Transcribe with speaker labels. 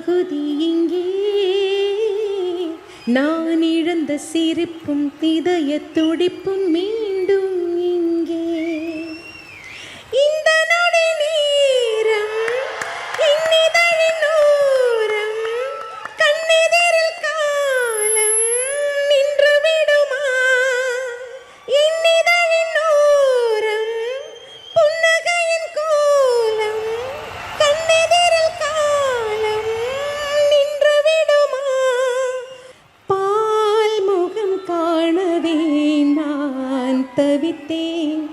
Speaker 1: பகுதி இங்கே நான் இழந்த சிரிப்பும் இதய துடிப்பும் மீண்டும் இங்கே இந்த நொடி நேரம் இன்னிதழின் ஓரம் கண்ணெதிரில் காலம் நின்று விடுமா இன்னிதழின் ஓரம் புன்னகையின் கோலம் கண்ணெதிரில் காலம் நின்று விடுமா பால் முகம் காணவே நான் தவித்தேன்